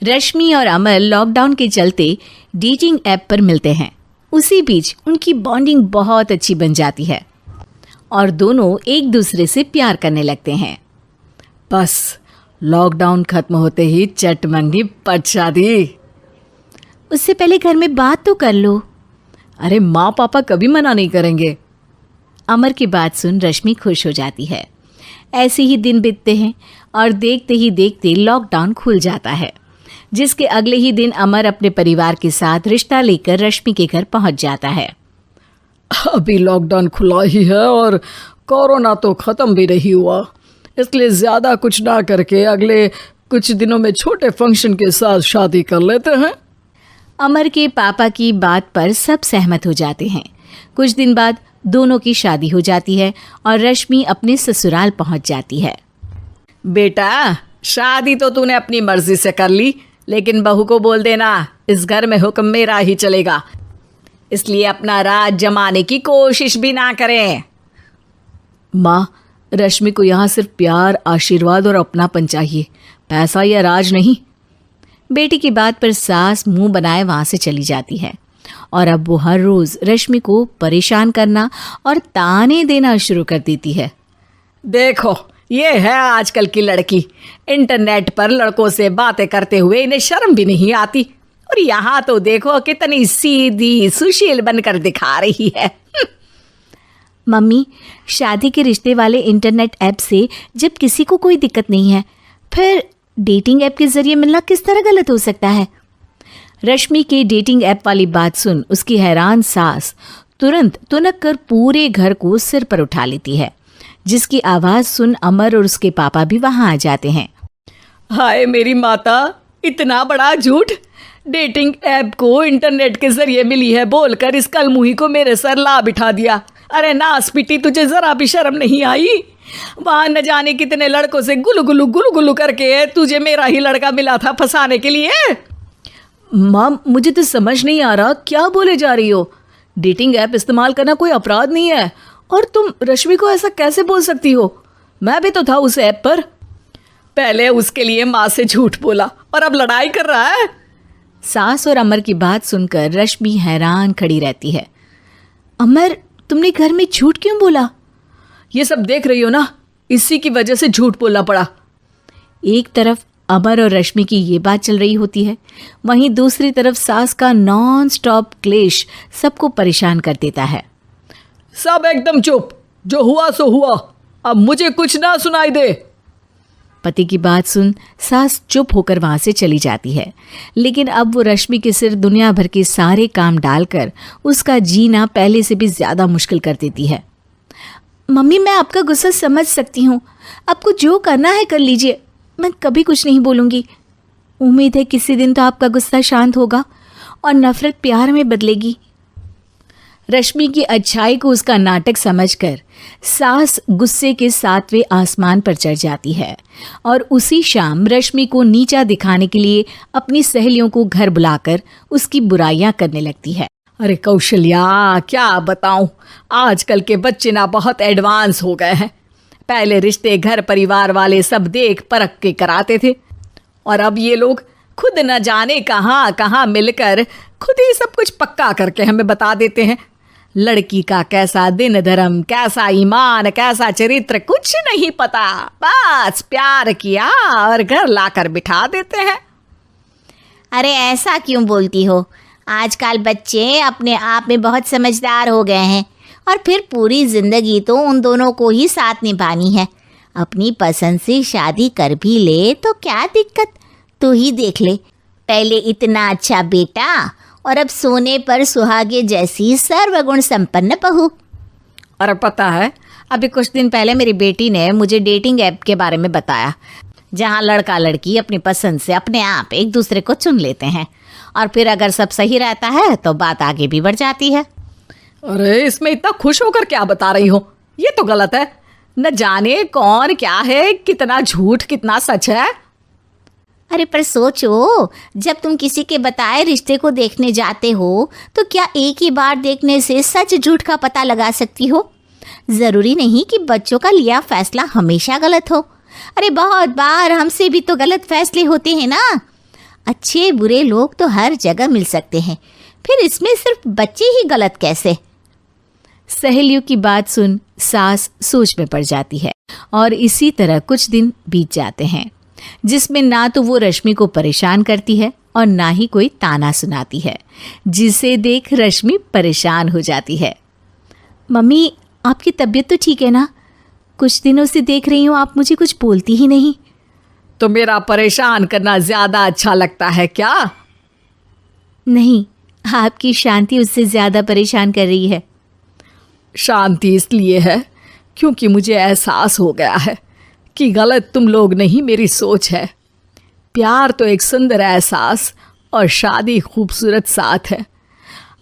रश्मि और अमर लॉकडाउन के चलते डेटिंग ऐप पर मिलते हैं। उसी बीच उनकी बॉन्डिंग बहुत अच्छी बन जाती है और दोनों एक दूसरे से प्यार करने लगते हैं। बस लॉकडाउन खत्म होते ही चट मंगनी पट शादी। उससे पहले घर में बात तो कर लो। अरे माँ पापा कभी मना नहीं करेंगे। अमर की बात सुन रश्मि खुश हो जाती है। ऐसे ही दिन बीतते हैं और देखते ही देखते लॉकडाउन खुल जाता है, जिसके अगले ही दिन अमर अपने परिवार के साथ रिश्ता लेकर रश्मि के घर पहुंच जाता है। अभी लॉकडाउन खुला ही है और कोरोना तो ख़त्म भी नहीं हुआ, इसलिए ज़्यादा कुछ ना करके अगले कुछ दिनों में छोटे फंक्शन के साथ शादी कर लेते हैं। अमर के पापा की बात पर सब सहमत हो जाते हैं। कुछ दिन बाद दोनों की शादी हो जाती है और रश्मि अपने ससुराल पहुंच जाती है। बेटा, शादी तो तूने अपनी मर्जी से कर ली, लेकिन बहू को बोल देना इस घर में हुक्म मेरा ही चलेगा, इसलिए अपना राज जमाने की कोशिश भी ना करें। माँ, रश्मि को यहाँ सिर्फ प्यार, आशीर्वाद और अपनापन चाहिए, पैसा या राज नहीं। बेटी की बात पर सास मुंह बनाए वहां से चली जाती है और अब वो हर रोज रश्मि को परेशान करना और ताने देना शुरू कर देती है। देखो, ये है आजकल की लड़की, इंटरनेट पर लड़कों से बातें करते हुए इन्हें शर्म भी नहीं आती, और यहाँ तो देखो कितनी सीधी सुशील बनकर दिखा रही है। मम्मी, शादी के रिश्ते वाले इंटरनेट ऐप से जब किसी को कोई दिक्कत नहीं है, फिर डेटिंग ऐप के जरिए मिलना किस तरह गलत हो सकता है? रश्मि के डेटिंग ऐप वाली बात सुन उसकी हैरान सास तुरंत तुनक कर पूरे घर को सिर पर उठा लेती है, जिसकी आवाज़ सुन अमर और उसके पापा भी वहाँ आ जाते हैं। हाय मेरी माता, इतना बड़ा झूठ! डेटिंग ऐप को इंटरनेट के जरिए मिली है बोलकर इस कलमुही को मेरे सर ला बिठा दिया। अरे नास पिटी, तुझे जरा भी शर्म नहीं आई? वहाँ न जाने कितने लड़कों से गुलू गुलू करके तुझे मेरा ही लड़का मिला था फंसाने के लिए। माँ, मुझे तो समझ नहीं आ रहा क्या बोले जा रही हो। डेटिंग ऐप इस्तेमाल करना कोई अपराध नहीं है, और तुम रश्मि को ऐसा कैसे बोल सकती हो? मैं भी तो था उस ऐप पर। पहले उसके लिए माँ से झूठ बोला और अब लड़ाई कर रहा है। सास और अमर की बात सुनकर रश्मि हैरान खड़ी रहती है। अमर, तुमने घर में झूठ क्यों बोला? ये सब देख रही हो ना, इसी की वजह से झूठ बोलना पड़ा। एक तरफ अमर और रश्मि की ये बात चल रही होती है, वहीं दूसरी तरफ सास का नॉन स्टॉप क्लेश सबको परेशान कर देता है। सब एकदम चुप, जो हुआ सो हुआ, अब मुझे कुछ ना सुनाई दे। पति की बात सुन सास चुप होकर वहां से चली जाती है, लेकिन अब वो रश्मि के सिर दुनिया भर के सारे काम डालकर उसका जीना पहले से भी ज्यादा मुश्किल कर देती है। मम्मी, मैं आपका गुस्सा समझ सकती हूँ, आपको जो करना है कर लीजिए, मैं कभी कुछ नहीं बोलूँगी। उम्मीद है किसी दिन तो आपका गुस्सा शांत होगा और नफरत प्यार में बदलेगी। रश्मि की अच्छाई को उसका नाटक समझकर सास गुस्से के 7वें आसमान पर चढ़ जाती है और उसी शाम रश्मि को नीचा दिखाने के लिए अपनी सहेलियों को घर बुलाकर उसकी बुराइयां करने लगती है। अरे कौशल्या, क्या बताऊं, आजकल के बच्चे ना बहुत एडवांस हो गए हैं। पहले रिश्ते घर परिवार वाले सब देख परख के कराते थे, और अब ये लोग खुद न जाने कहाँ कहाँ मिलकर खुद ही सब कुछ पक्का करके हमें बता देते हैं। लड़की का कैसा दिन धर्म, कैसा ईमान, कैसा चरित्र कुछ नहीं पता, बस प्यार किया और घर लाकर बिठा देते हैं। अरे ऐसा क्यों बोलती हो? आजकल बच्चे अपने आप में बहुत समझदार हो गए हैं, और फिर पूरी ज़िंदगी तो उन दोनों को ही साथ निभानी है। अपनी पसंद से शादी कर भी ले तो क्या दिक्कत? तू ही देख ले, पहले इतना अच्छा बेटा और अब सोने पर सुहागे जैसी सर्वगुण संपन्न बहू। और पता है, अभी कुछ दिन पहले मेरी बेटी ने मुझे डेटिंग ऐप के बारे में बताया, जहाँ लड़का लड़की अपनी पसंद से अपने आप एक दूसरे को चुन लेते हैं, और फिर अगर सब सही रहता है तो बात आगे भी बढ़ जाती है। अरे इसमें इतना खुश होकर क्या बता रही हो? ये तो गलत है। न जाने कौन क्या है, कितना झूठ कितना सच है। अरे पर सोचो, जब तुम किसी के बताए रिश्ते को देखने जाते हो तो क्या एक ही बार देखने से सच झूठ का पता लगा सकती हो? ज़रूरी नहीं कि बच्चों का लिया फैसला हमेशा गलत हो। अरे बहुत बार हमसे भी तो गलत फैसले होते हैं ना। अच्छे बुरे लोग तो हर जगह मिल सकते हैं, फिर इसमें सिर्फ बच्चे ही गलत कैसे? सहेलियों की बात सुन सास सोच में पड़ जाती है और इसी तरह कुछ दिन बीत जाते हैं, जिसमें ना तो वो रश्मि को परेशान करती है और ना ही कोई ताना सुनाती है, जिसे देख रश्मि परेशान हो जाती है। मम्मी, आपकी तबीयत तो ठीक है ना? कुछ दिनों से देख रही हूँ आप मुझे कुछ बोलती ही नहीं। तो मेरा परेशान करना ज्यादा अच्छा लगता है क्या? नहीं, आपकी शांति उससे ज्यादा परेशान कर रही है। शांति इसलिए है क्योंकि मुझे एहसास हो गया है कि गलत तुम लोग नहीं, मेरी सोच है। प्यार तो एक सुंदर एहसास और शादी खूबसूरत साथ है।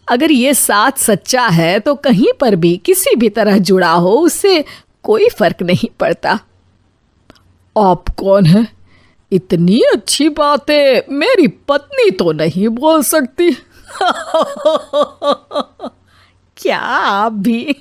अगर ये साथ सच्चा है तो कहीं पर भी किसी भी तरह जुड़ा हो, उससे कोई फर्क नहीं पड़ता। आप कौन है? इतनी अच्छी बातें मेरी पत्नी तो नहीं बोल सकती। क्या आप भी?